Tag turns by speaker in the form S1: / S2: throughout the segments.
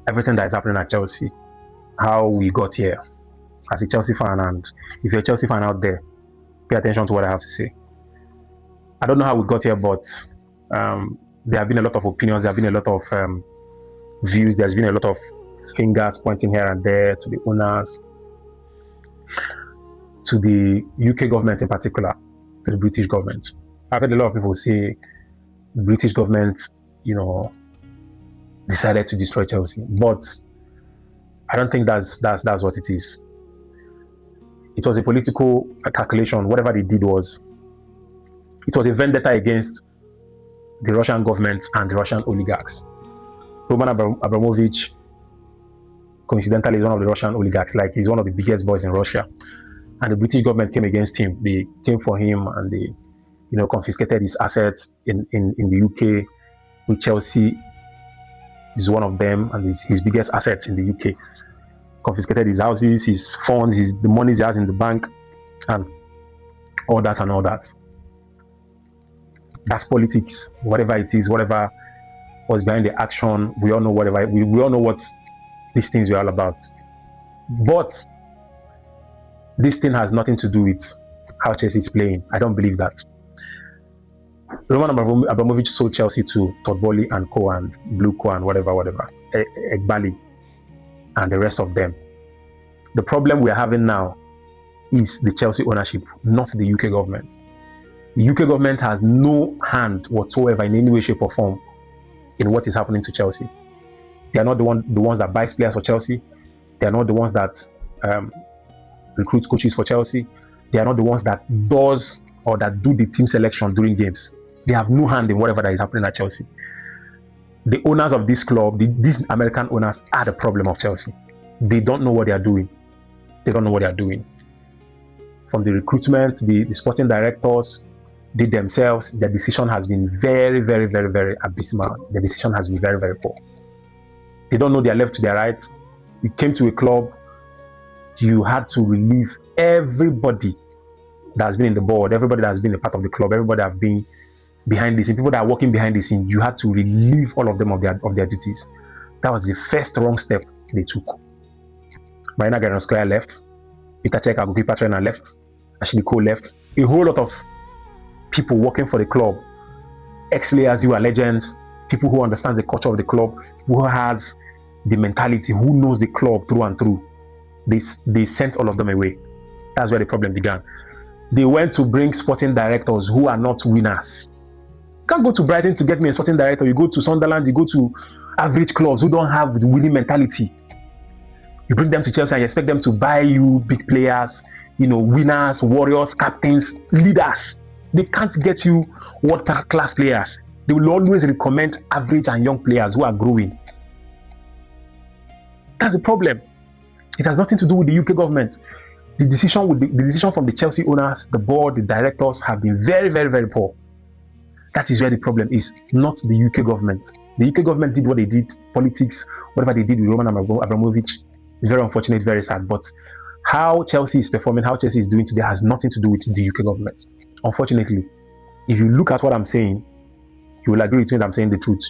S1: everything that is happening at Chelsea, how we got here as a Chelsea fan. And if you're a Chelsea fan out there, pay attention to what I have to say. I don't know how we got here, but there have been a lot of opinions. There have been a lot of views. There's been a lot of fingers pointing here and there to the owners, to the UK government in particular, to the British government. I've heard a lot of people say the British government, decided to destroy Chelsea, but I don't think that's what it is. It was a political calculation. Whatever they did it was a vendetta against the Russian government and the Russian oligarchs. Roman Abramovich, coincidentally, is one of the Russian oligarchs. Like, he's one of the biggest boys in Russia. And the British government came against him. They came for him and they, confiscated his assets in the UK, with Chelsea is one of them, and his biggest asset in the UK. Confiscated his houses, his funds, the money he has in the bank, and all that and all that. That's politics. Whatever it is, whatever was behind the action, we all know we all know what these things were all about. But this thing has nothing to do with how Chelsea is playing. I don't believe that. Roman Abramovich sold Chelsea to Todd Boehly and Co. and Blue Co. and whatever, Eghbali and the rest of them. The problem we are having now is the Chelsea ownership, not the UK government. The UK government has no hand whatsoever in any way, shape or form in what is happening to Chelsea. They are not the ones that buy players for Chelsea. They are not the ones that recruit coaches for Chelsea. They are not the ones that do the team selection during games. They have no hand in whatever that is happening at Chelsea. The owners of this club, these American owners, are the problem of Chelsea. They don't know what they are doing. They don't know what they are doing. From the recruitment, the sporting directors, they themselves, their decision has been very, very, very, very abysmal. The decision has been very, very poor. They don't know their left to their right. You came to a club, you had to relieve everybody that has been in the board, everybody that has been a part of the club, everybody that have been behind the scene, people that are working behind the scene. You had to relieve all of them of their duties. That was the first wrong step they took. Marina Granovskaya left, Peter Cech, goalkeeper trainer, left, Ashley Cole left. A whole lot of people working for the club, ex-players who are legends, people who understand the culture of the club, who has the mentality, who knows the club through and through. They sent all of them away. That's where the problem began. They went to bring sporting directors who are not winners. You can't go to Brighton to get me a sporting director. You go to Sunderland, you go to average clubs who don't have the winning mentality. You bring them to Chelsea and you expect them to buy you big players, winners, warriors, captains, leaders. They can't get you world-class players. They will always recommend average and young players who are growing. That's the problem. It has nothing to do with the UK government. The decision from the Chelsea owners, the board, the directors have been very, very, very poor. That is where the problem is, not the UK government. The UK government did what they did, politics, whatever they did with Roman Abramovich. It's very unfortunate, very sad. But how Chelsea is performing, how Chelsea is doing today has nothing to do with the UK government. Unfortunately, if you look at what I'm saying, you will agree with me that I'm saying the truth.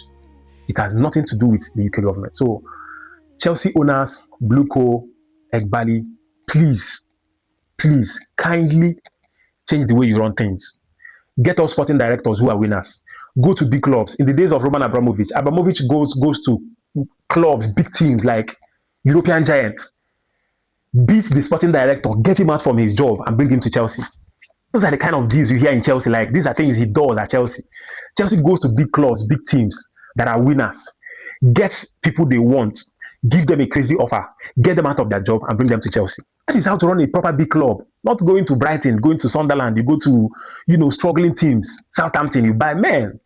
S1: It has nothing to do with the UK government. So, Chelsea owners, Blue Co, Eghbali, please, kindly change the way you run things. Get us sporting directors who are winners. Go to big clubs. In the days of Roman Abramovich goes to clubs, big teams like European giants. Beat the sporting director, get him out from his job and bring him to Chelsea. Those are the kind of deals you hear in Chelsea. Like, these are things he does at Chelsea. Chelsea goes to big clubs, big teams that are winners. Gets people they want. Give them a crazy offer. Get them out of their job and bring them to Chelsea. That is how to run a proper big club. Not going to Brighton, going to Sunderland. You go to, struggling teams. Southampton, you buy men.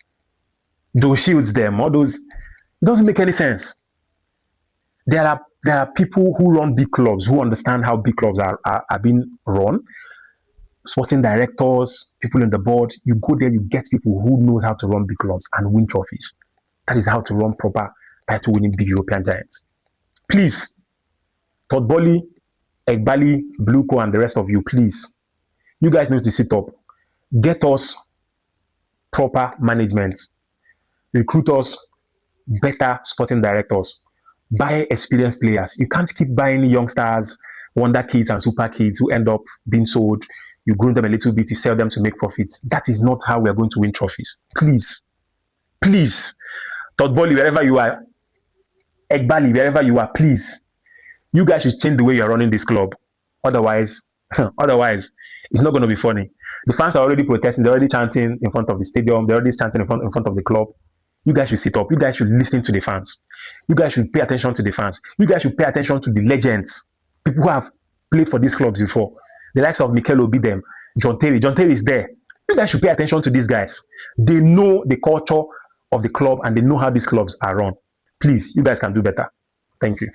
S1: Those shields them. All those. It doesn't make any sense. There are people who run big clubs, who understand how big clubs are being run. Sporting directors, people in the board. You go there, you get people who knows how to run big clubs and win trophies. That is how to run proper title-winning big European giants. Please, Todd Boehly, Eghbali, Blue Co, and the rest of you, please. You guys need to sit up. Get us proper management. Recruit us better sporting directors. Buy experienced players. You can't keep buying youngsters, wonder kids and super kids who end up being sold. You groom them a little bit, you sell them to make profit. That is not how we are going to win trophies. Please, please, Todd Boehly, wherever you are, Egbali, wherever you are, please, you guys should change the way you're running this club. Otherwise, it's not going to be funny. The fans are already protesting. They're already chanting in front of the stadium. They're already chanting in front of the club. You guys should sit up. You guys should listen to the fans. You guys should pay attention to the fans. You guys should pay attention to the legends. People who have played for these clubs before. The likes of Mikel Obidem, John Terry. John Terry is there. You guys should pay attention to these guys. They know the culture of the club and they know how these clubs are run. Please, you guys can do better. Thank you.